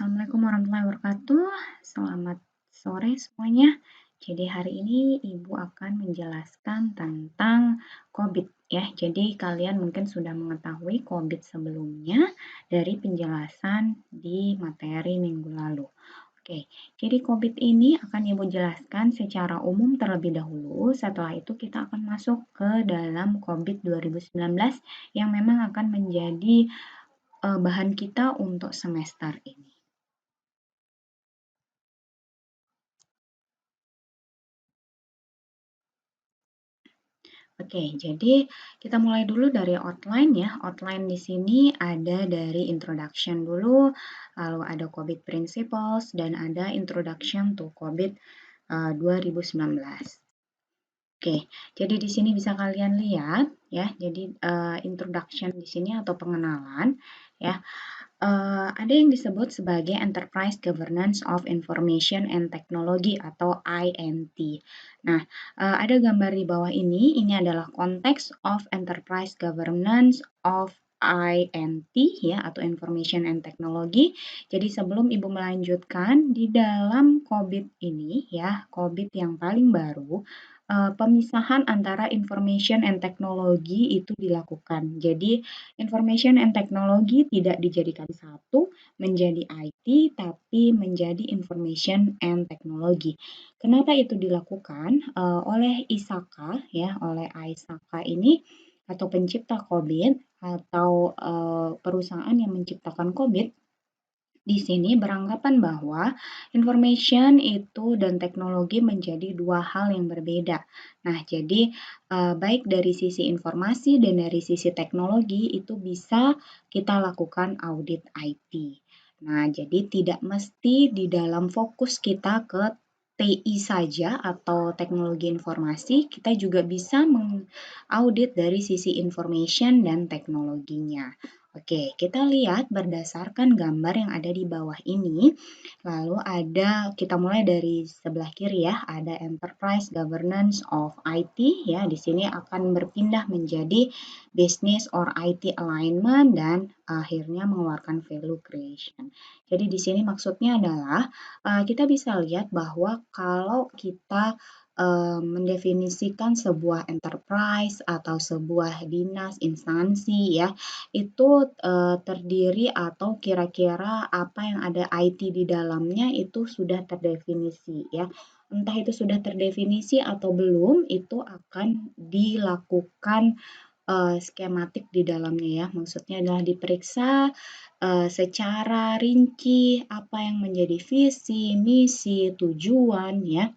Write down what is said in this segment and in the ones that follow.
Assalamualaikum warahmatullahi wabarakatuh. Selamat sore semuanya. Jadi hari ini Ibu akan menjelaskan tentang COVID ya. Jadi kalian mungkin sudah mengetahui COVID sebelumnya dari penjelasan di materi minggu lalu. Oke, jadi COVID ini akan Ibu jelaskan secara umum terlebih dahulu. Setelah itu kita akan masuk ke dalam COVID 2019 yang memang akan menjadi bahan kita untuk semester ini. Oke, jadi kita mulai dulu dari outline ya. Outline di sini ada dari introduction dulu, lalu ada COVID principles, dan ada introduction to COVID 2019. Oke, jadi di sini bisa kalian lihat ya. Jadi introduction di sini atau pengenalan ya. Ada yang disebut sebagai Enterprise Governance of Information and Technology atau INT. Nah, ada gambar di bawah ini adalah konteks of Enterprise Governance of INT ya atau Information and Technology. Jadi sebelum Ibu melanjutkan di dalam COVID ini ya, COVID yang paling baru, pemisahan antara information and technology itu dilakukan. Jadi information and technology tidak dijadikan satu menjadi IT, tapi menjadi information and technology. Kenapa itu dilakukan? Oleh ISAKA ya, oleh ISAKA ini atau pencipta COVID atau perusahaan yang menciptakan COVID di sini beranggapan bahwa information itu dan teknologi menjadi dua hal yang berbeda. Nah, jadi baik dari sisi informasi dan dari sisi teknologi itu bisa kita lakukan audit IT. Nah, jadi tidak mesti di dalam fokus kita ke TI saja atau teknologi informasi, kita juga bisa mengaudit dari sisi information dan teknologinya. Oke, kita lihat berdasarkan gambar yang ada di bawah ini. Lalu kita mulai dari sebelah kiri ya, ada Enterprise Governance of IT ya. Di sini akan berpindah menjadi Business or IT Alignment dan akhirnya mengeluarkan value creation. Jadi di sini maksudnya adalah kita bisa lihat bahwa kalau kita mendefinisikan sebuah enterprise atau sebuah dinas instansi ya itu terdiri atau kira-kira apa yang ada IT di dalamnya itu sudah terdefinisi ya. Entah itu sudah terdefinisi atau belum, itu akan dilakukan skematik di dalamnya ya. Maksudnya adalah diperiksa secara rinci apa yang menjadi visi, misi, tujuan ya.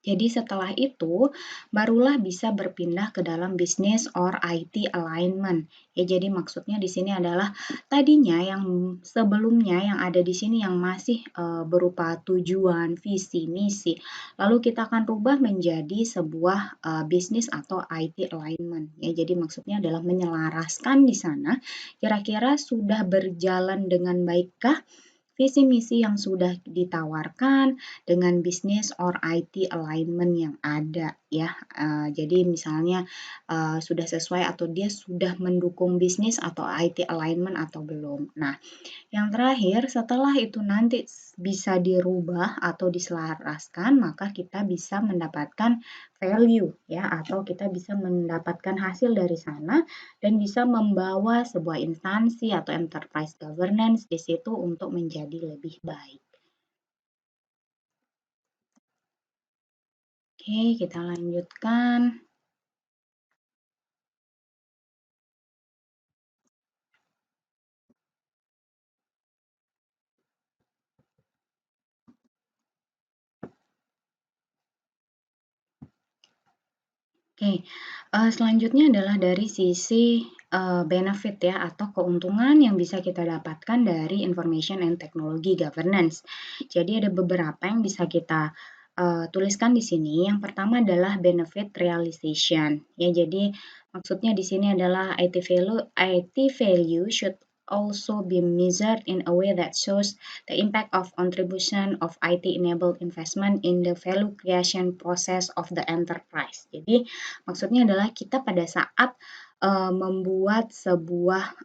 Jadi setelah itu barulah bisa berpindah ke dalam bisnis or IT alignment. Ya, jadi maksudnya di sini adalah tadinya yang sebelumnya yang ada di sini yang masih berupa tujuan, visi, misi. Lalu kita akan rubah menjadi sebuah bisnis atau IT alignment. Ya, jadi maksudnya adalah menyelaraskan di sana kira-kira sudah berjalan dengan baikkah visi misi yang sudah ditawarkan dengan bisnis or IT alignment yang ada ya. Jadi misalnya sudah sesuai atau dia sudah mendukung bisnis atau IT alignment atau belum. Nah, yang terakhir, setelah itu nanti bisa dirubah atau diselaraskan, maka kita bisa mendapatkan value ya atau kita bisa mendapatkan hasil dari sana dan bisa membawa sebuah instansi atau enterprise governance di situ untuk menjadi lebih baik. Oke, kita lanjutkan. Oke, selanjutnya adalah dari sisi benefit ya atau keuntungan yang bisa kita dapatkan dari information and technology governance. Jadi ada beberapa yang bisa kita tuliskan di sini. Yang pertama adalah benefit realization. Ya, jadi maksudnya di sini adalah IT value should also be measured in a way that shows the impact of contribution of IT-enabled investment in the value creation process of the enterprise. Jadi maksudnya adalah kita pada saat membuat sebuah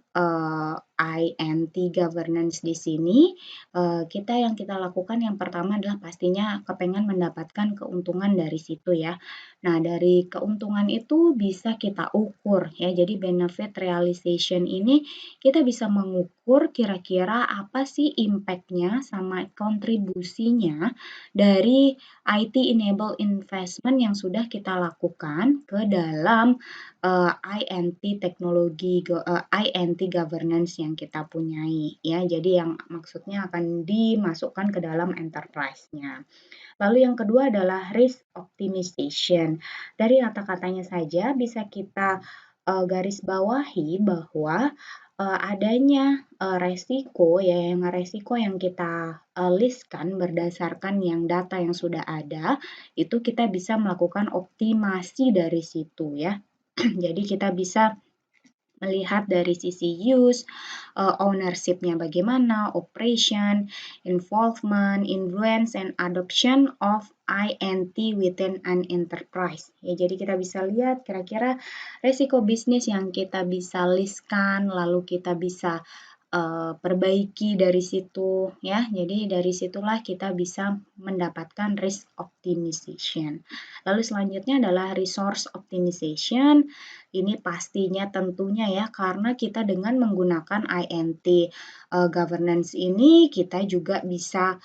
INT governance di sini, yang kita lakukan yang pertama adalah pastinya kepengen mendapatkan keuntungan dari situ ya. Nah, dari keuntungan itu bisa kita ukur ya. Jadi benefit realization ini kita bisa mengukur kira-kira apa sih impact-nya sama kontribusinya dari IT enable investment yang sudah kita lakukan ke dalam INT teknologi INT governance yang kita punyai ya. Jadi yang maksudnya akan dimasukkan ke dalam enterprise-nya. Lalu yang kedua adalah risk optimization. Dari kata-katanya saja bisa kita garis bawahi bahwa adanya resiko yang kita listkan berdasarkan yang data yang sudah ada, itu kita bisa melakukan optimasi dari situ ya. Jadi kita bisa melihat dari sisi use, ownership-nya bagaimana, operation, involvement, influence, and adoption of INT within an enterprise. Ya, jadi kita bisa lihat kira-kira resiko bisnis yang kita bisa listkan, lalu kita bisa perbaiki dari situ ya. Jadi dari situlah kita bisa mendapatkan risk optimization. Lalu selanjutnya adalah resource optimization. Ini pastinya tentunya ya karena kita dengan menggunakan INT governance ini kita juga bisa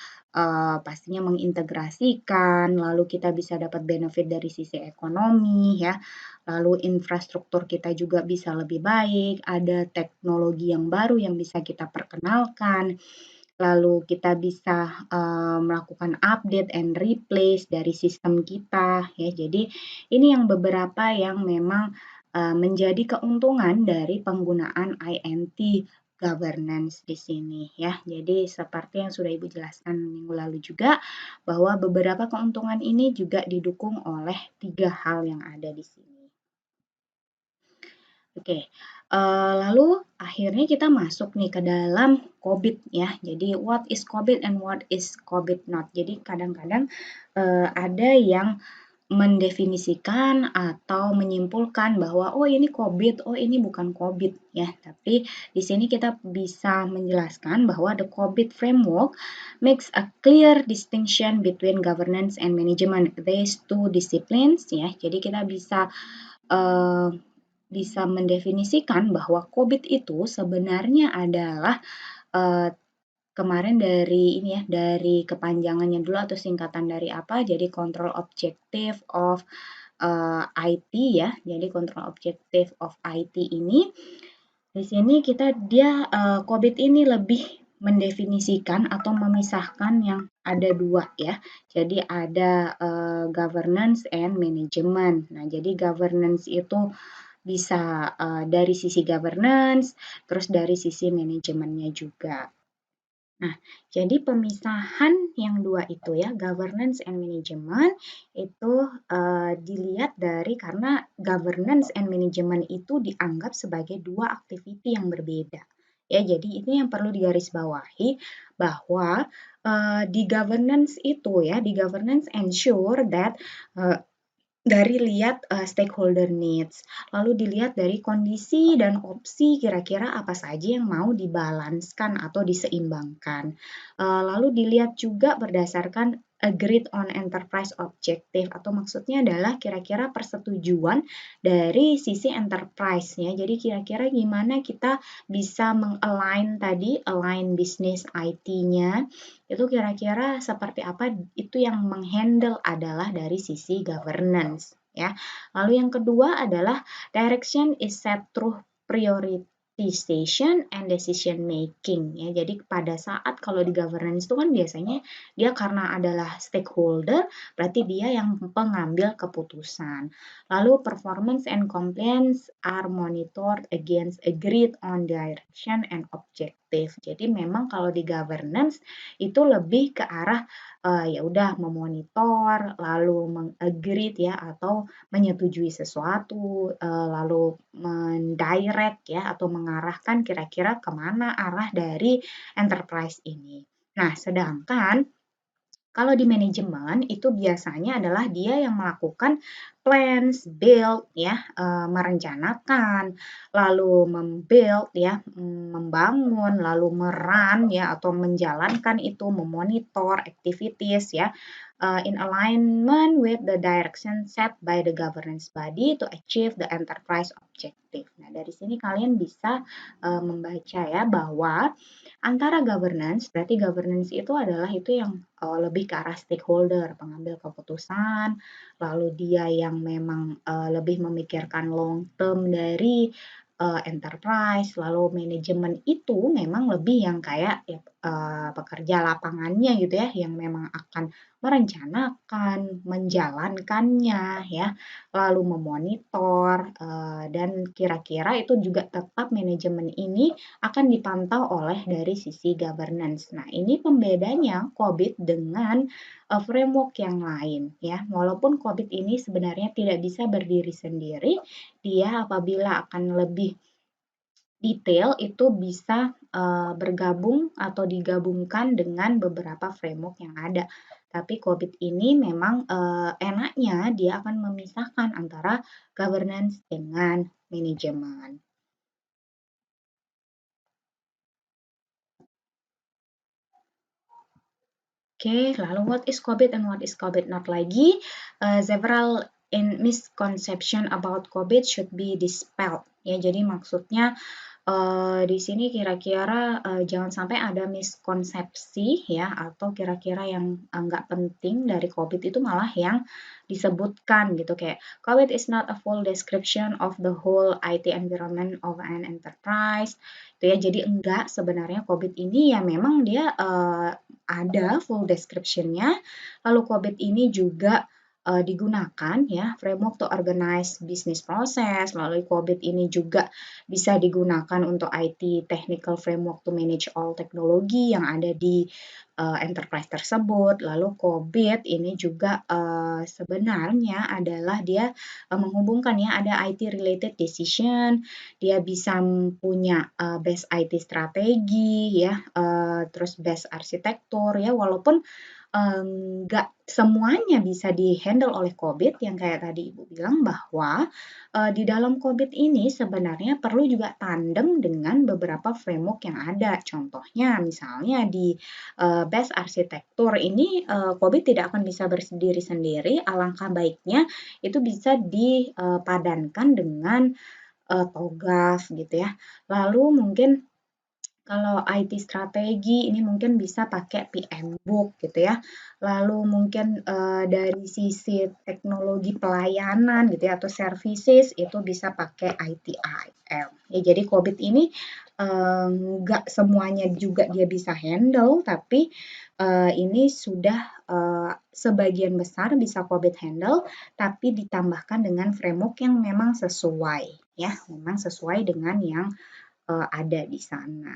pastinya mengintegrasikan, lalu kita bisa dapat benefit dari sisi ekonomi ya. Lalu infrastruktur kita juga bisa lebih baik, ada teknologi yang baru yang bisa kita perkenalkan, lalu kita bisa melakukan update and replace dari sistem kita ya. Jadi ini yang beberapa yang memang menjadi keuntungan dari penggunaan INT governance di sini ya. Jadi seperti yang sudah Ibu jelaskan minggu lalu juga bahwa beberapa keuntungan ini juga didukung oleh 3 hal yang ada di sini. Oke, lalu akhirnya kita masuk nih ke dalam COVID ya. Jadi what is COVID and what is COVID not. Jadi kadang-kadang ada yang mendefinisikan atau menyimpulkan bahwa oh ini COVID, oh ini bukan COVID ya. Tapi di sini kita bisa menjelaskan bahwa the COVID framework makes a clear distinction between governance and management. These two disciplines ya. Jadi kita bisa mendefinisikan bahwa COVID itu sebenarnya adalah kemarin dari ini ya, dari kepanjangannya dulu atau singkatan dari apa, jadi Control Objective of IT ya. Jadi Control Objective of IT ini di sini COVID ini lebih mendefinisikan atau memisahkan yang ada dua ya. Jadi ada governance and management. Nah, jadi governance itu bisa dari sisi governance, terus dari sisi manajemennya juga. Nah, jadi pemisahan yang dua itu ya, governance and management itu dilihat dari karena governance and management itu dianggap sebagai dua activity yang berbeda. Ya, jadi ini yang perlu digarisbawahi bahwa di governance itu ya, di governance ensure that dari lihat stakeholder needs, lalu dilihat dari kondisi dan opsi kira-kira apa saja yang mau dibalanskan atau diseimbangkan. Lalu dilihat juga berdasarkan agreed on enterprise objective atau maksudnya adalah kira-kira persetujuan dari sisi enterprise ya. Jadi kira-kira gimana kita bisa align bisnis IT-nya itu kira-kira seperti apa itu yang menghandle adalah dari sisi governance ya. Lalu yang kedua adalah direction is set through prioritization and decision making ya. Jadi pada saat kalau di governance itu kan biasanya dia karena adalah stakeholder berarti dia yang pengambil keputusan. Lalu performance and compliance are monitored against agreed on direction and objective. Jadi memang kalau di governance itu lebih ke arah ya udah memonitor, lalu mengagree ya atau menyetujui sesuatu, lalu mendirect ya atau mengarahkan kira-kira kemana arah dari enterprise ini. Nah, sedangkan Kalau di manajemen itu biasanya adalah dia yang melakukan plans, build ya, merencanakan, lalu membuild ya, membangun, lalu meran ya atau menjalankan itu, memonitor activities ya, in alignment with the direction set by the governance body to achieve the enterprise objective. Nah, dari sini kalian bisa membaca ya bahwa antara governance, berarti governance itu adalah itu yang lebih ke arah stakeholder, pengambil keputusan, lalu dia yang memang lebih memikirkan long term dari enterprise, lalu manajemen itu memang lebih yang kayak ya, pekerja lapangannya gitu ya, yang memang akan merencanakan, menjalankannya ya, lalu memonitor dan kira-kira itu juga tetap manajemen ini akan dipantau oleh dari sisi governance. Nah, ini pembedanya COVID dengan framework yang lain ya. Walaupun COVID ini sebenarnya tidak bisa berdiri sendiri, dia apabila akan lebih detail itu bisa bergabung atau digabungkan dengan beberapa framework yang ada. Tapi COVID ini memang enaknya dia akan memisahkan antara governance dengan manajemen. Oke, lalu what is COVID and what is COVID not lagi? Several misconception about COVID should be dispelled. Ya, jadi maksudnya di sini kira-kira jangan sampai ada miskonsepsi ya atau kira-kira yang nggak penting dari COVID itu malah yang disebutkan gitu kayak COVID is not a full description of the whole IT environment of an enterprise. Itu ya, jadi enggak sebenarnya COVID ini ya memang dia ada full description-nya. Lalu COVID ini juga digunakan ya framework to organize business process. Lalu COVID ini juga bisa digunakan untuk IT technical framework to manage all teknologi yang ada di enterprise tersebut. Lalu COVID ini juga sebenarnya adalah dia menghubungkan ya ada IT related decision, dia bisa punya best IT strategi ya, terus best arsitektur ya walaupun nggak semuanya bisa di-handle oleh COVID yang kayak tadi Ibu bilang bahwa di dalam COVID ini sebenarnya perlu juga tandem dengan beberapa framework yang ada. Contohnya misalnya di best arsitektur ini COVID tidak akan bisa berdiri sendiri, alangkah baiknya itu bisa dipadankan dengan TOGAF gitu ya. Lalu mungkin kalau IT strategi ini mungkin bisa pakai PM Book gitu ya. Lalu mungkin dari sisi teknologi pelayanan gitu ya atau services itu bisa pakai ITIL. Ya, jadi COVID ini nggak semuanya juga dia bisa handle, tapi ini sudah sebagian besar bisa COVID handle, tapi ditambahkan dengan framework yang memang sesuai ya, memang sesuai dengan yang ada di sana.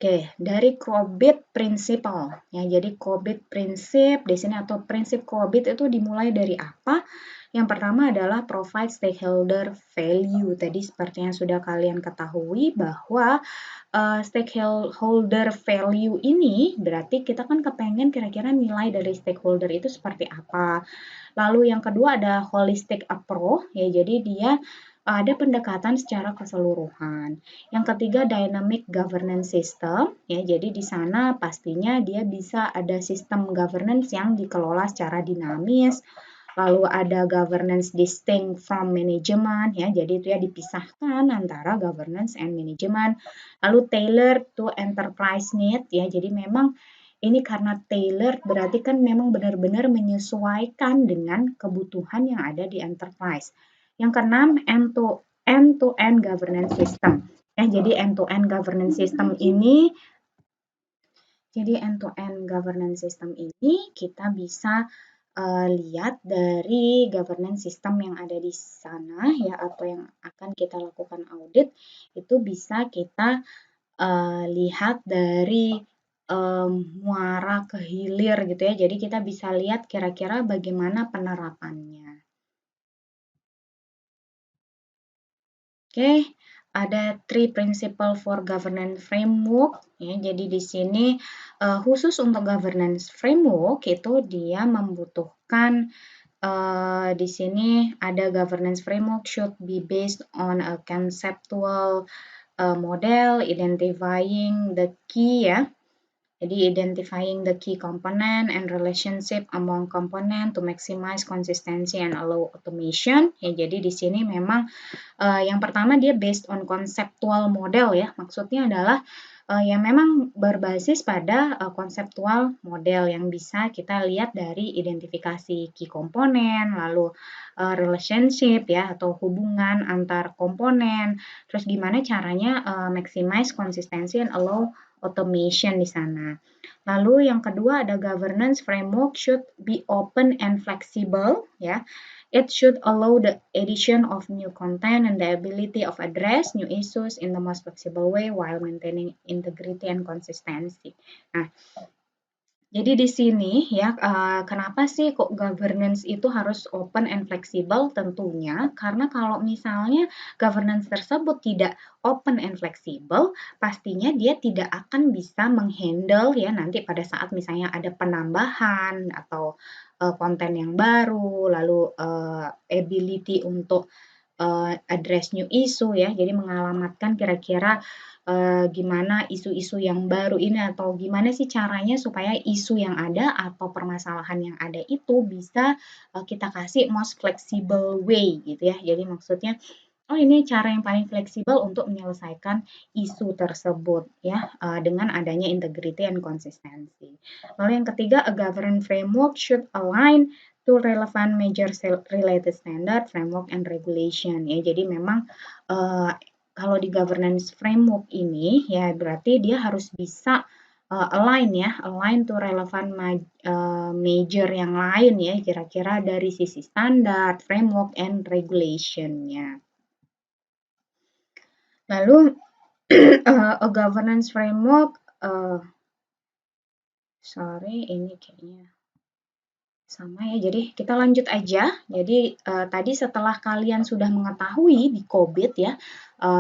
Oke, dari COVID Principle ya. Jadi COVID prinsip di sini atau prinsip COVID itu dimulai dari apa? Yang pertama adalah provide stakeholder value. Tadi seperti yang sudah kalian ketahui bahwa stakeholder value ini berarti kita kan kepengen kira-kira nilai dari stakeholder itu seperti apa. Lalu yang kedua ada holistic approach ya. Jadi dia ada pendekatan secara keseluruhan. Yang ketiga dynamic governance system ya. Jadi di sana pastinya dia bisa ada sistem governance yang dikelola secara dinamis. Lalu ada governance distinct from management ya. Jadi itu ya dipisahkan antara governance and management. Lalu tailored to enterprise need ya. Jadi memang ini karena tailored berarti kan memang benar-benar menyesuaikan dengan kebutuhan yang ada di enterprise. Yang keenam, end-to-end governance system. Jadi end-to-end governance system ini kita bisa lihat dari governance system yang ada di sana ya atau yang akan kita lakukan audit itu bisa kita lihat dari muara ke hilir gitu ya. Jadi kita bisa lihat kira-kira bagaimana penerapannya. Oke, ada three principle for governance framework ya. Jadi di sini khusus untuk governance framework itu dia membutuhkan di sini ada governance framework should be based on a conceptual model identifying the key ya. Jadi identifying the key component and relationship among component to maximize consistency and allow automation. Ya, jadi di sini memang yang pertama dia based on conceptual model ya. Maksudnya adalah yang memang berbasis pada konseptual model yang bisa kita lihat dari identifikasi key komponen, lalu relationship ya atau hubungan antar komponen, terus gimana caranya maximize consistency and allow automation di sana. Lalu yang kedua ada governance framework should be open and flexible ya. It should allow the addition of new content and the ability of address new issues in the most flexible way while maintaining integrity and consistency. Nah, jadi di sini ya, kenapa sih kok governance itu harus open and flexible? Tentunya karena kalau misalnya governance tersebut tidak open and flexible, pastinya dia tidak akan bisa menghandle ya nanti pada saat misalnya ada penambahan atau konten yang baru, lalu ability untuk address new issue ya, jadi mengalamatkan kira-kira gimana isu-isu yang baru ini atau gimana sih caranya supaya isu yang ada atau permasalahan yang ada itu bisa kita kasih most flexible way gitu ya. Jadi maksudnya oh ini cara yang paling fleksibel untuk menyelesaikan isu tersebut ya dengan adanya integrity and consistency. Lalu yang ketiga, a governance framework should align to relevant major related standard, framework, and regulation ya. Jadi memang kalau di governance framework ini ya berarti dia harus bisa align ya, align to relevant major yang lain ya, kira-kira dari sisi standar, framework, and regulation-nya. Lalu a governance framework, sorry ini kayaknya sama ya, jadi kita lanjut aja. Jadi tadi setelah kalian sudah mengetahui di COVID ya,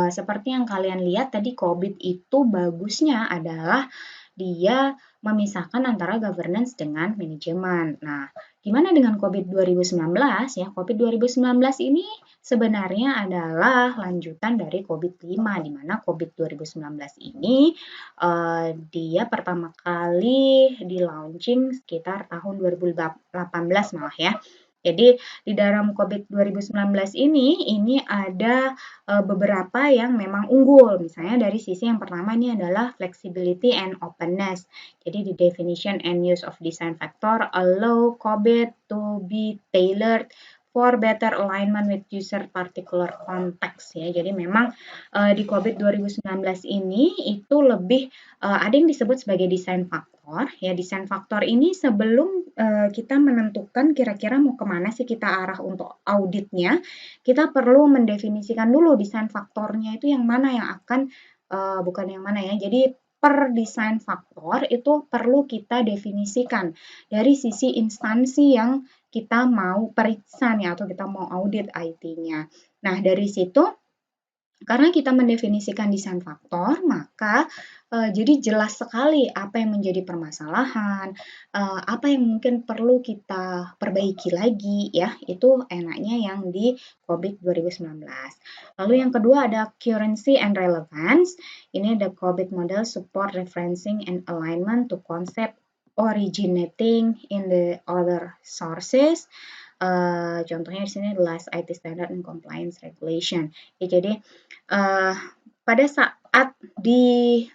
seperti yang kalian lihat tadi COVID itu bagusnya adalah dia memisahkan antara governance dengan manajemen. Nah, gimana dengan COVID 2019 ya? COVID 2019 ini sebenarnya adalah lanjutan dari COVID-5, di mana COVID 2019 ini dia pertama kali di launching sekitar tahun 2018 malah ya. Jadi di dalam COVID 2019 ini ada beberapa yang memang unggul. Misalnya dari sisi yang pertama ini adalah flexibility and openness. Jadi di definition and use of design factor allow COVID to be tailored for better alignment with user particular context ya. Jadi memang di COVID 2019 ini itu lebih ada yang disebut sebagai desain faktor. Ya, desain faktor ini sebelum kita menentukan kira-kira mau kemana sih kita arah untuk auditnya, kita perlu mendefinisikan dulu desain faktornya itu yang mana yang akan, bukan yang mana ya, jadi per desain faktor itu perlu kita definisikan dari sisi instansi yang kita mau periksa nih atau kita mau audit IT-nya. Nah, dari situ karena kita mendefinisikan desain faktor, maka jadi jelas sekali apa yang menjadi permasalahan, apa yang mungkin perlu kita perbaiki lagi ya, itu enaknya yang di COVID 2019. Lalu yang kedua ada currency and relevance. Ini ada COVID model support referencing and alignment to concept originating in the other sources. Contohnya di sini last IT standard and compliance regulation. Ya, jadi pada saat di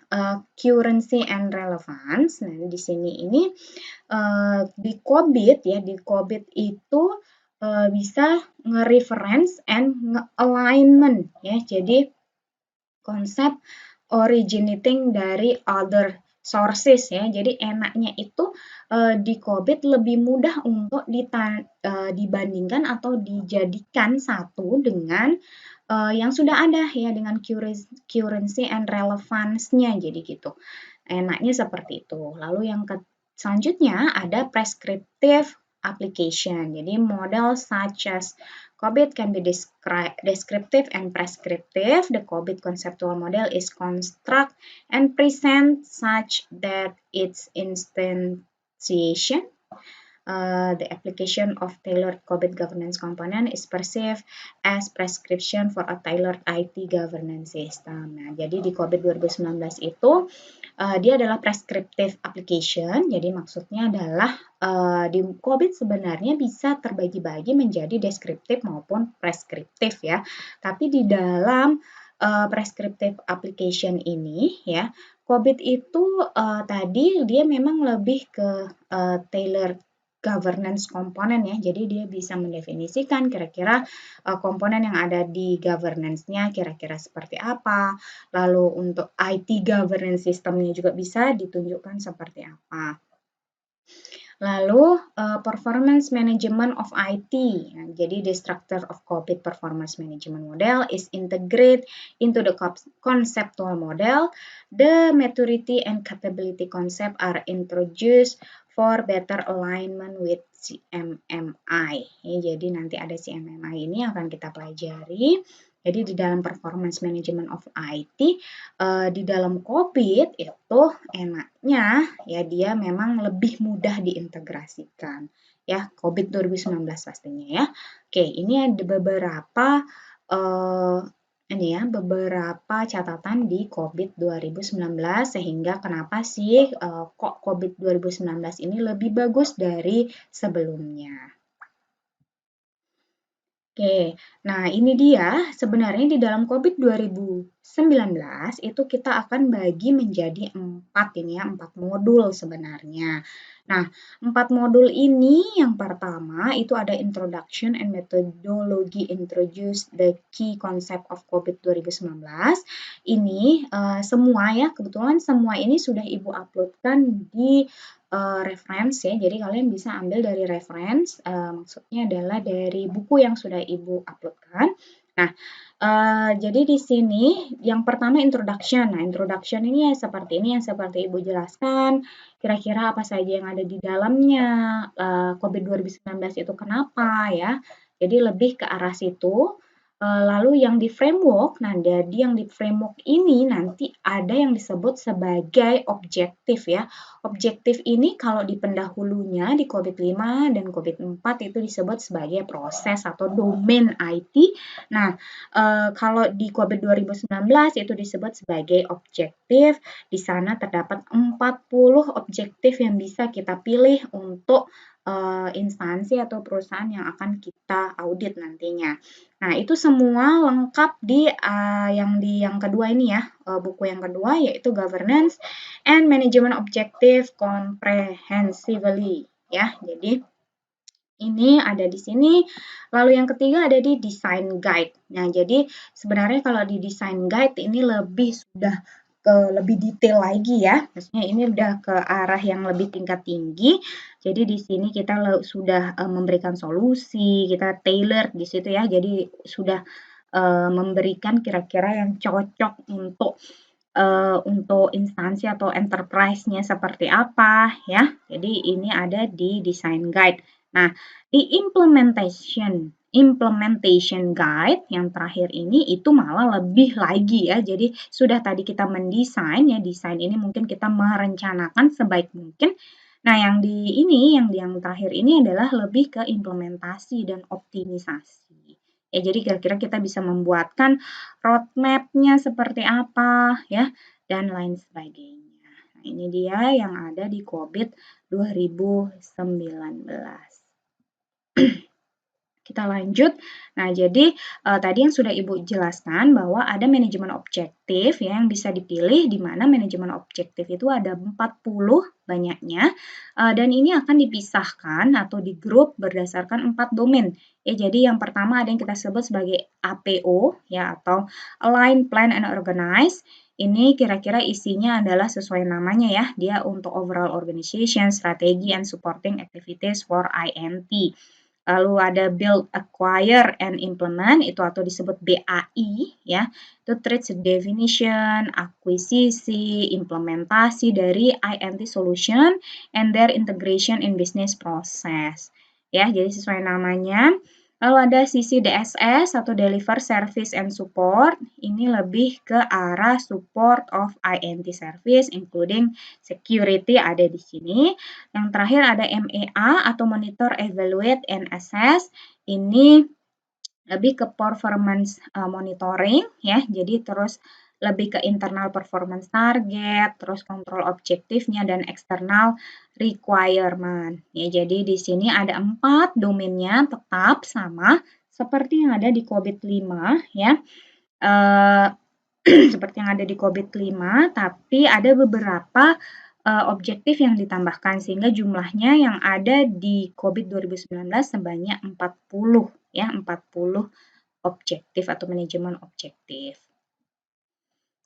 currency and relevance, nah di sini ini di COVID ya, di COVID itu bisa nge-reference and nge-alignment ya. Jadi konsep originating dari other sources ya. Jadi enaknya itu di COVID lebih mudah untuk dibandingkan atau dijadikan satu dengan yang sudah ada ya dengan currency and relevance-nya jadi gitu. Enaknya seperti itu. Lalu yang selanjutnya ada prescriptive application. Jadi model such as COBIT can be descriptive and prescriptive. The COBIT conceptual model is construct and present such that its instantiation, the application of tailored COBIT governance component is perceived as prescription for a tailored IT governance system. Nah, jadi di COBIT 2019 itu dia adalah prescriptive application. Jadi maksudnya adalah di COBIT sebenarnya bisa terbagi-bagi menjadi deskriptif maupun preskriptif ya. Tapi di dalam prescriptive application ini ya, COBIT itu tadi dia memang lebih ke tailored governance komponen ya, jadi dia bisa mendefinisikan kira-kira komponen yang ada di governance-nya kira-kira seperti apa, lalu untuk IT governance sistemnya juga bisa ditunjukkan seperti apa. Lalu performance management of IT, nah, jadi the structure of COBIT performance management model is integrated into the conceptual model. The maturity and capability concept are introduced for better alignment with CMMI. Ya, jadi nanti ada CMMI ini akan kita pelajari. Jadi di dalam performance management of IT, di dalam COBIT itu enaknya ya dia memang lebih mudah diintegrasikan. Ya, COBIT 2019 pastinya ya. Oke, ini ada beberapa beberapa catatan di COBIT 2019 sehingga kenapa sih kok COBIT 2019 ini lebih bagus dari sebelumnya. Oke, nah ini dia sebenarnya di dalam COBIT 2019 itu kita akan bagi menjadi 4 modul sebenarnya. Nah, 4 modul ini yang pertama itu ada Introduction and Methodology Introduce the Key Concept of COBIT 2019. Ini semua ya, kebetulan semua ini sudah Ibu uploadkan di reference ya, jadi kalian bisa ambil dari reference, maksudnya adalah dari buku yang sudah Ibu uploadkan. Nah, jadi di sini yang pertama introduction. Nah, introduction ini ya seperti ini yang seperti Ibu jelaskan, kira-kira apa saja yang ada di dalamnya, COBIT 2019 itu kenapa ya. Jadi lebih ke arah situ. Lalu yang di framework, nah jadi yang di framework ini nanti ada yang disebut sebagai objektif ya. Objektif ini kalau di pendahulunya di COBIT 5 dan COBIT 4 itu disebut sebagai proses atau domain IT. Nah, kalau di COBIT 2019 itu disebut sebagai objektif. Di sana terdapat 40 objektif yang bisa kita pilih untuk instansi atau perusahaan yang akan kita audit nantinya. Nah, itu semua lengkap di yang kedua ini ya, buku yang kedua yaitu Governance and Management Objective Comprehensively ya. Jadi ini ada di sini. Lalu yang ketiga ada di Design Guide. Nah, jadi sebenarnya kalau di Design Guide ini sudah lebih detail lagi ya. Maksudnya ini udah ke arah yang lebih tingkat tinggi. Jadi di sini kita sudah memberikan solusi, kita tailor di situ ya. Jadi sudah memberikan kira-kira yang cocok untuk instansi atau enterprise-nya seperti apa ya. Jadi ini ada di Design Guide. Nah, di implementation guide yang terakhir ini itu malah lebih lagi ya. Jadi sudah tadi kita mendesain ya, desain ini mungkin kita merencanakan sebaik mungkin. Nah, yang terakhir ini adalah lebih ke implementasi dan optimisasi. Ya, jadi kira-kira kita bisa membuatkan roadmap-nya seperti apa ya dan lain sebagainya. Nah, ini dia yang ada di COBIT 2019. Kita lanjut. Nah, jadi tadi yang sudah Ibu jelaskan bahwa ada manajemen objektif ya, yang bisa dipilih di mana manajemen objektif itu ada 40 banyaknya dan ini akan dipisahkan atau di grup berdasarkan 4 domain. Ya, jadi yang pertama ada yang kita sebut sebagai APO ya atau Align, Plan and Organize. Ini kira-kira isinya adalah sesuai namanya ya, dia untuk overall organization, strategy and supporting activities for INT. Lalu ada build, acquire, and implement, itu atau disebut BAI, ya. Itu traits definition, akuisisi, implementasi dari INT solution, and their integration in business process. ya, jadi sesuai namanya. Lalu ada sisi DSS atau Deliver Service and Support, ini lebih ke arah support of INT service including security ada di sini. Yang terakhir ada MEA atau Monitor, Evaluate, and Assess, ini lebih ke performance monitoring ya, jadi terus lebih ke internal performance target, terus kontrol objektifnya dan external requirement. Ya, jadi di sini ada 4 domainnya tetap sama seperti yang ada di COVID 5 ya. Seperti yang ada di COVID 5, tapi ada beberapa objektif yang ditambahkan sehingga jumlahnya yang ada di COVID 2019 sebanyak 40 ya, 40 objektif atau manajemen objektif.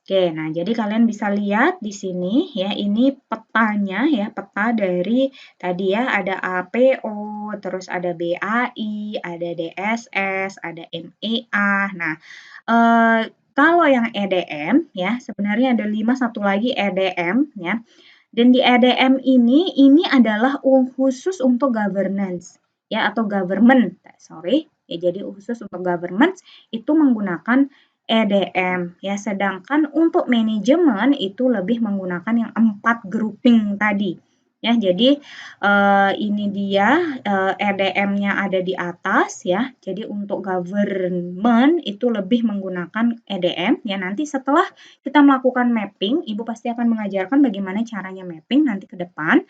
Oke, nah jadi kalian bisa lihat di sini ya, ini petanya ya, peta dari tadi ya, ada APO, terus ada BAI, ada DSS, ada MEA. Nah, kalau yang EDM ya, sebenarnya ada 5, satu lagi EDM ya. Dan di EDM ini adalah khusus untuk governance ya, atau government, sorry. Ya, jadi khusus untuk government itu menggunakan EDM ya, sedangkan untuk manajemen itu lebih menggunakan yang 4 grouping tadi ya. Jadi ini dia EDM-nya ada di atas ya. Jadi untuk government itu lebih menggunakan EDM ya. Nanti setelah kita melakukan mapping, Ibu pasti akan mengajarkan bagaimana caranya mapping nanti ke depan.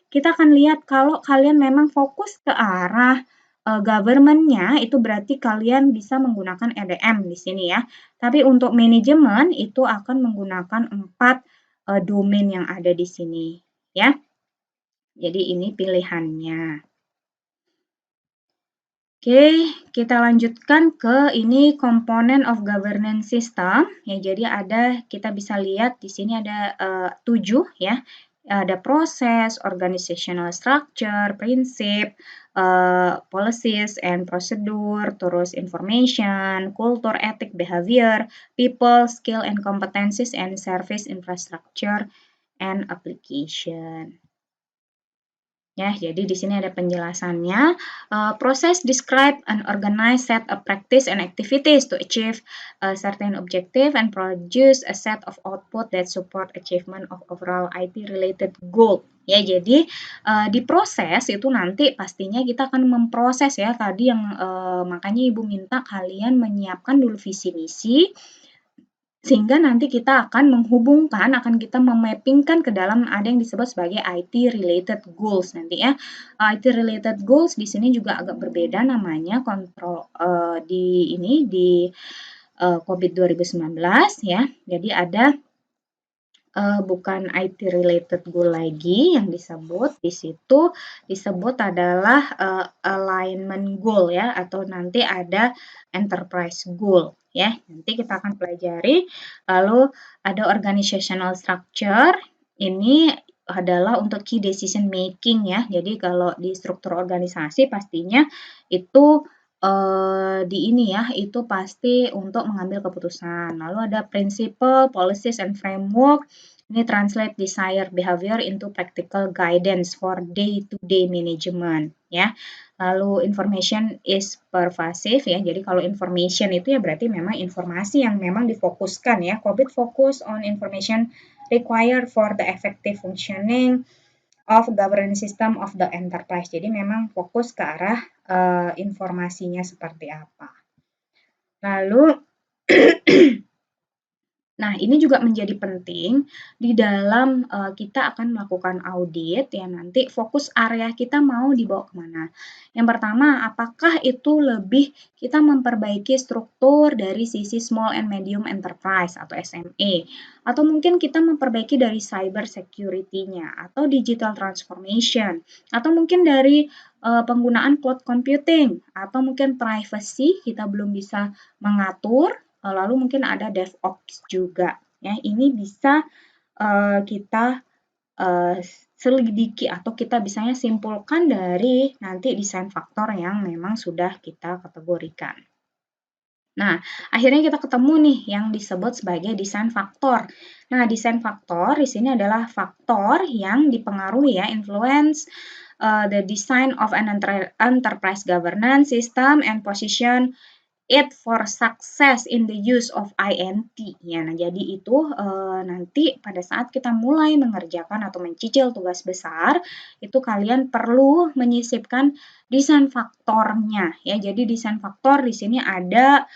Kita akan lihat kalau kalian memang fokus ke arah government-nya, itu berarti kalian bisa menggunakan EDM di sini ya. Tapi untuk manajemen itu akan menggunakan 4 domain yang ada di sini ya. Jadi ini pilihannya. Oke, kita lanjutkan ke ini komponen of governance system ya. Jadi kita bisa lihat di sini ada 7 ya. Ada proses, organizational structure, prinsip, policies and procedure, terus information, culture, ethic, behavior, people, skill and competencies, and service infrastructure and application. Ya, jadi di sini ada penjelasannya. Proses describe an organized set of practice and activities to achieve a certain objective and produce a set of output that support achievement of overall IT-related goal. Ya, jadi di proses itu nanti pastinya kita akan memproses ya tadi yang makanya Ibu minta kalian menyiapkan dulu visi misi. Sehingga nanti kita akan menghubungkan, akan kita memappingkan ke dalam ada yang disebut sebagai IT-related goals nanti ya. IT-related goals di sini juga agak berbeda namanya kontrol di COVID 2019 ya. Jadi ada bukan IT-related goal lagi yang disebut, di situ disebut adalah alignment goal ya, atau nanti ada enterprise goal ya. Nanti kita akan pelajari. Lalu ada organizational structure, ini adalah untuk key decision making ya. Jadi kalau di struktur organisasi pastinya itu di ini ya, itu pasti untuk mengambil keputusan. Lalu ada principle, policies, and framework. Ini translate desired behavior into practical guidance for day-to-day management ya. Lalu information is pervasive ya. Jadi kalau information itu ya berarti memang informasi yang memang difokuskan ya. COVID focus on information required for the effective functioning of governance system of the enterprise. Jadi memang fokus ke arah informasinya seperti apa. Lalu nah, ini juga menjadi penting di dalam kita akan melakukan audit ya, nanti fokus area kita mau dibawa kemana. Yang pertama, apakah itu lebih kita memperbaiki struktur dari sisi small and medium enterprise atau SME, atau mungkin kita memperbaiki dari cyber security-nya, atau digital transformation, atau mungkin dari penggunaan cloud computing, atau mungkin privacy kita belum bisa mengatur. Lalu mungkin ada DevOps juga ya. Ini bisa kita selidiki atau kita bisanya simpulkan dari nanti desain faktor yang memang sudah kita kategorikan. Nah, akhirnya kita ketemu nih yang disebut sebagai desain faktor. Nah, desain faktor di sini adalah faktor yang dipengaruhi ya, influence the design of an enterprise governance system and position it for success in the use of INT. Ya, nah jadi itu nanti pada saat kita mulai mengerjakan atau mencicil tugas besar, itu kalian perlu menyisipkan desain faktornya. Ya, jadi desain faktor di sini ada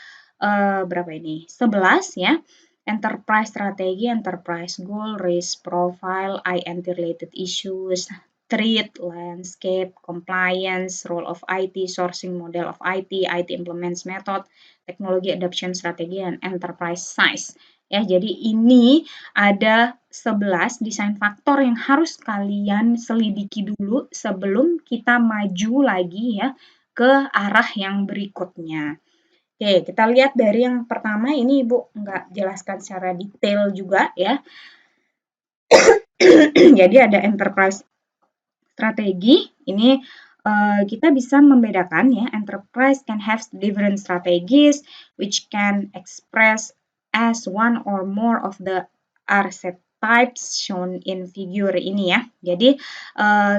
berapa ini? 11 ya. Enterprise strategi, enterprise goal, risk profile, INT related issues, threat, landscape, compliance, role of IT, sourcing model of IT, IT implements method, teknologi adoption strategi, dan enterprise size. Ya, jadi ini ada 11 desain faktor yang harus kalian selidiki dulu sebelum kita maju lagi ya ke arah yang berikutnya. Oke, kita lihat dari yang pertama ini Ibu nggak jelaskan secara detail juga ya. Jadi ada enterprise strategi, ini kita bisa membedakan ya, enterprise can have different strategies which can express as one or more of the archetypes shown in figure ini ya. Jadi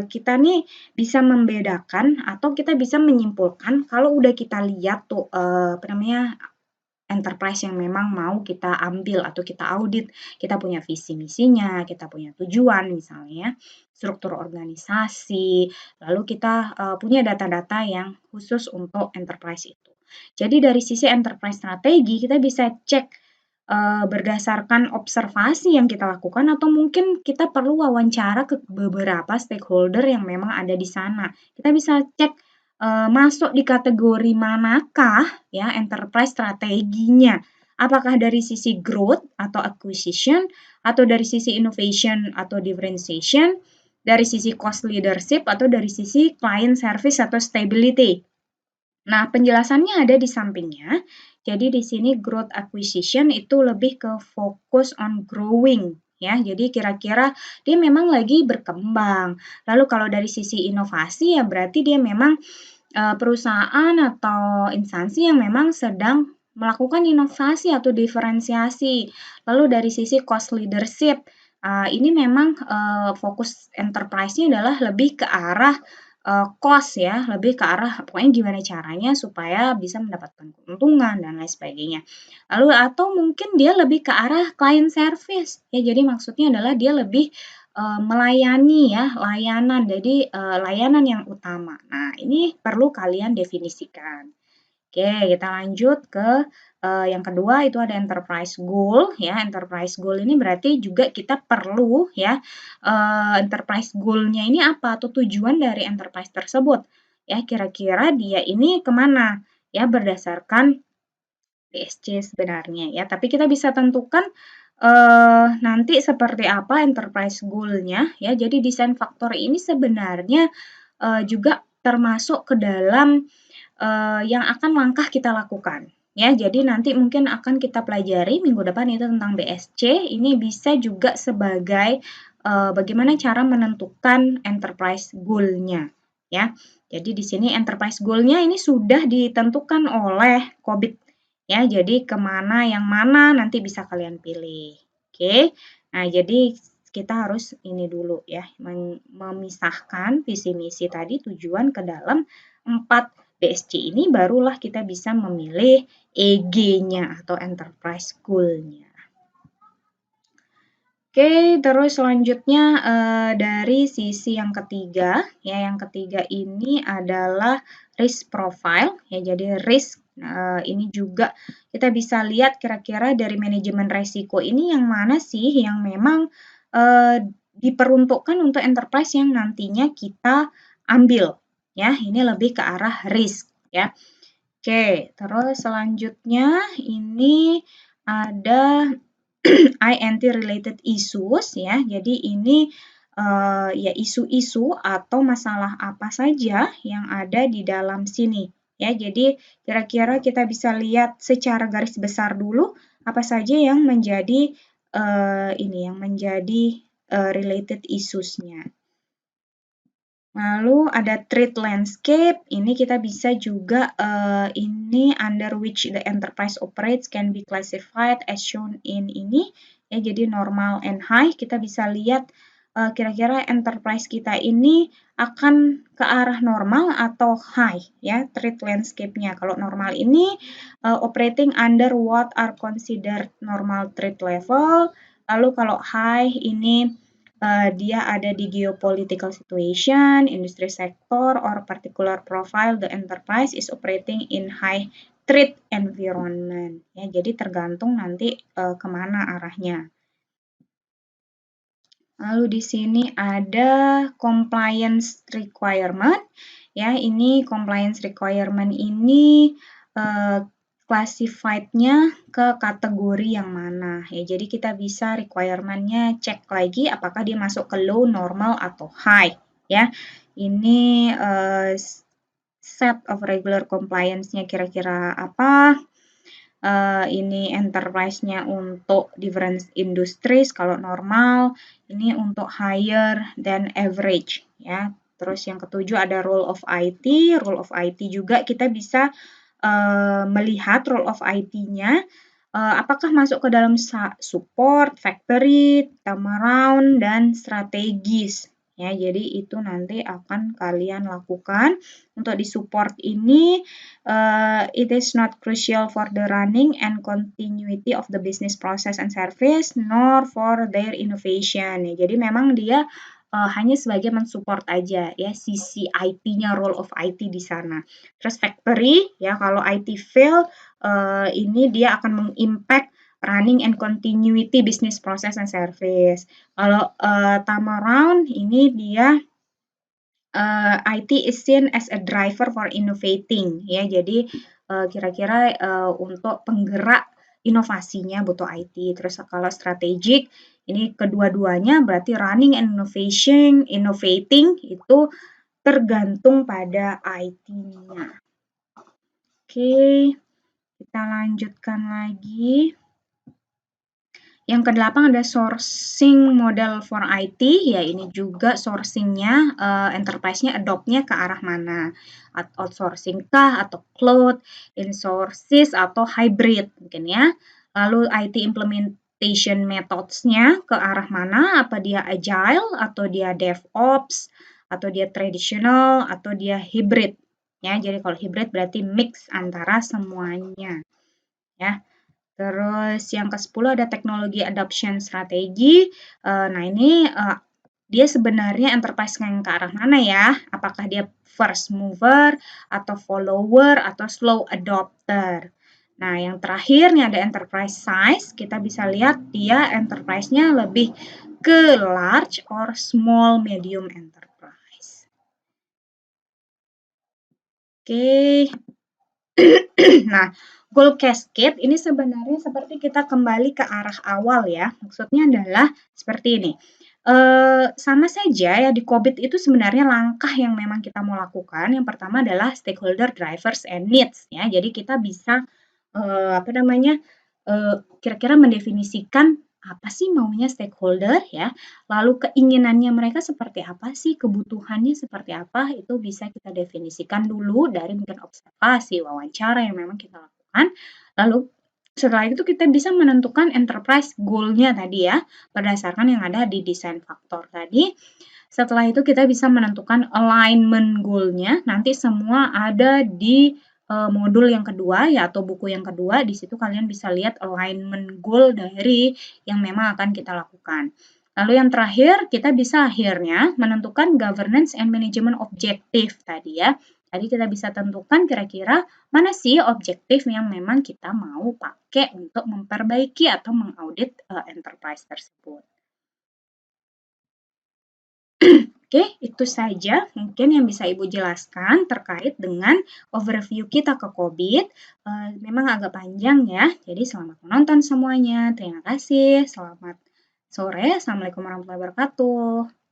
kita nih bisa membedakan atau kita bisa menyimpulkan kalau udah kita lihat tuh apa namanya enterprise yang memang mau kita ambil atau kita audit, kita punya visi misinya, kita punya tujuan misalnya, struktur organisasi, lalu kita punya data-data yang khusus untuk enterprise itu. Jadi dari sisi enterprise strategi kita bisa cek berdasarkan observasi yang kita lakukan atau mungkin kita perlu wawancara ke beberapa stakeholder yang memang ada di sana. Kita bisa cek masuk di kategori manakah ya enterprise strateginya. Apakah dari sisi growth atau acquisition, atau dari sisi innovation atau differentiation, dari sisi cost leadership, atau dari sisi client service atau stability. Nah, penjelasannya ada di sampingnya. Jadi di sini growth acquisition itu lebih ke fokus on growing ya. Jadi kira-kira dia memang lagi berkembang. Lalu kalau dari sisi inovasi ya berarti dia memang perusahaan atau instansi yang memang sedang melakukan inovasi atau diferensiasi. Lalu dari sisi cost leadership, ini memang fokus enterprise-nya adalah lebih ke arah cost ya, lebih ke arah pokoknya gimana caranya supaya bisa mendapatkan keuntungan dan lain sebagainya. Lalu atau mungkin dia lebih ke arah client service ya, jadi maksudnya adalah dia lebih melayani ya, layanan. Jadi layanan yang utama. Nah, ini perlu kalian definisikan. Oke, kita lanjut ke yang kedua itu ada enterprise goal ya. Enterprise goal ini berarti juga kita perlu ya enterprise goal-nya ini apa atau tujuan dari enterprise tersebut. Ya, kira-kira dia ini kemana ya berdasarkan DSC sebenarnya ya. Tapi kita bisa tentukan nanti seperti apa enterprise goal-nya ya. Jadi desain faktor ini sebenarnya juga termasuk ke dalam yang akan langkah kita lakukan. Ya, jadi nanti mungkin akan kita pelajari minggu depan itu tentang BSC. Ini bisa juga sebagai bagaimana cara menentukan enterprise goal-nya. Ya, jadi di sini enterprise goal-nya ini sudah ditentukan oleh COBIT. Ya, jadi kemana yang mana nanti bisa kalian pilih. Oke, nah jadi kita harus ini dulu ya, memisahkan visi misi tadi tujuan ke dalam 4 BSC ini barulah kita bisa memilih EG-nya atau enterprise goal-nya. Oke, terus selanjutnya dari sisi yang ketiga, ya yang ketiga ini adalah risk profile, ya jadi risk ini juga kita bisa lihat kira-kira dari manajemen resiko ini yang mana sih yang memang diperuntukkan untuk enterprise yang nantinya kita ambil, ya ini lebih ke arah risk, ya. Oke, terus selanjutnya ini ada INT related issues ya. Jadi ini ya isu-isu atau masalah apa saja yang ada di dalam sini ya. Jadi kira-kira kita bisa lihat secara garis besar dulu apa saja yang menjadi ini yang menjadi related issues-nya. Lalu ada threat landscape, ini kita bisa juga ini under which the enterprise operates can be classified as shown in ini. Ya, jadi normal and high, kita bisa lihat kira-kira enterprise kita ini akan ke arah normal atau high ya trade landscape-nya. Kalau normal ini operating under what are considered normal trade level. Lalu kalau high ini dia ada di geopolitical situation, industry sector, or particular profile the enterprise is operating in high trade environment. Ya, jadi tergantung nanti kemana arahnya. Lalu di sini ada compliance requirement. Ya, ini compliance requirement ini classified-nya ke kategori yang mana. Ya, jadi kita bisa requirement-nya cek lagi apakah dia masuk ke low, normal, atau high. Ya, ini set of regular compliance-nya kira-kira apa. Ini enterprise-nya untuk different industries, kalau normal, ini untuk higher than average, ya. Terus yang ketujuh ada role of IT. Role of IT juga kita bisa melihat role of IT-nya, apakah masuk ke dalam support, factory, turnaround, dan strategis. Ya, jadi itu nanti akan kalian lakukan. Untuk di support ini, it is not crucial for the running and continuity of the business process and service, nor for their innovation. Ya, jadi memang dia hanya sebagai mensupport aja ya sisi IT-nya, role of IT di sana. Terus factory ya, kalau IT fail ini dia akan mengimpact running and continuity business process and service. Kalau turnaround ini dia IT is seen as a driver for innovating ya. Jadi kira-kira untuk penggerak inovasinya butuh IT. Terus kalau strategic ini kedua-duanya berarti running and innovating itu tergantung pada IT-nya. Oke, kita lanjutkan lagi. Yang kedelapan ada sourcing model for IT, ya ini juga sourcing-nya, enterprise-nya adopt-nya ke arah mana. Outsourcing kah, atau cloud, insources, atau hybrid mungkin ya. Lalu IT implementation methods-nya ke arah mana, apa dia agile, atau dia DevOps, atau dia traditional, atau dia hybrid. Ya, jadi kalau hybrid berarti mix antara semuanya. Ya. Terus yang ke-10 ada teknologi adoption strategi. Nah, ini dia sebenarnya enterprise yang ke arah mana ya? Apakah dia first mover, atau follower, atau slow adopter? Nah, yang terakhir nih ada enterprise size. Kita bisa lihat dia enterprise-nya lebih ke large or small medium enterprise. Oke. Nah, goal cascade ini sebenarnya seperti kita kembali ke arah awal ya. Maksudnya adalah seperti ini. Sama saja ya di COVID itu sebenarnya langkah yang memang kita mau lakukan. Yang pertama adalah stakeholder drivers and needs ya. Jadi kita bisa kira-kira mendefinisikan apa sih maunya stakeholder ya, lalu keinginannya mereka seperti apa sih, kebutuhannya seperti apa, itu bisa kita definisikan dulu dari mungkin observasi, wawancara yang memang kita lakukan, lalu setelah itu kita bisa menentukan enterprise goal-nya tadi ya, berdasarkan yang ada di design faktor tadi. Setelah itu kita bisa menentukan alignment goal-nya, nanti semua ada di modul yang kedua ya atau buku yang kedua. Di situ kalian bisa lihat alignment goal dari yang memang akan kita lakukan. Lalu yang terakhir kita bisa akhirnya menentukan governance and management objective tadi ya. Tadi kita bisa tentukan kira-kira mana sih objektif yang memang kita mau pakai untuk memperbaiki atau mengaudit enterprise tersebut. Oke, itu saja mungkin yang bisa Ibu jelaskan terkait dengan overview kita ke COVID. Memang agak panjang ya, jadi selamat menonton semuanya. Terima kasih, selamat sore. Assalamualaikum warahmatullahi wabarakatuh.